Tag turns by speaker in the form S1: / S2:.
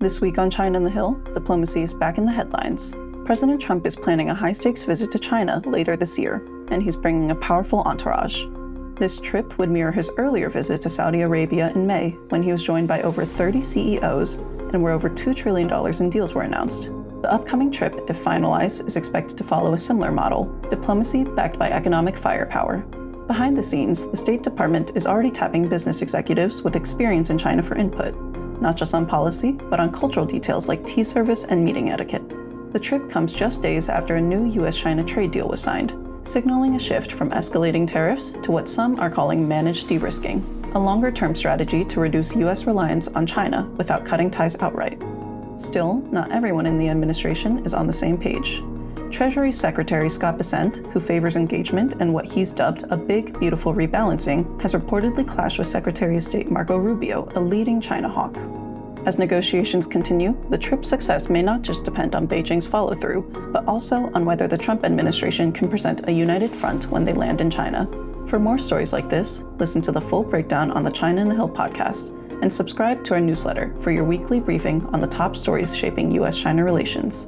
S1: This week on China on the Hill, diplomacy is back in the headlines. President Trump is planning a high-stakes visit to China later this year, and he's bringing a powerful entourage. This trip would mirror his earlier visit to Saudi Arabia in May, when he was joined by over 30 CEOs and where over $2 trillion in deals were announced. The upcoming trip, if finalized, is expected to follow a similar model, diplomacy backed by economic firepower. Behind the scenes, the State Department is already tapping business executives with experience in China for input, not just on policy, but on cultural details like tea service and meeting etiquette. The trip comes just days after a new US-China trade deal was signed, signaling a shift from escalating tariffs to what some are calling managed de-risking, a longer-term strategy to reduce US reliance on China without cutting ties outright. Still, not everyone in the administration is on the same page. Treasury Secretary Scott Bessent, who favors engagement and what he's dubbed a big, beautiful rebalancing, has reportedly clashed with Secretary of State Marco Rubio, a leading China hawk. As negotiations continue, the trip's success may not just depend on Beijing's follow-through, but also on whether the Trump administration can present a united front when they land in China. For more stories like this, listen to the full breakdown on the China on the Hill podcast, and subscribe to our newsletter for your weekly briefing on the top stories shaping US-China relations.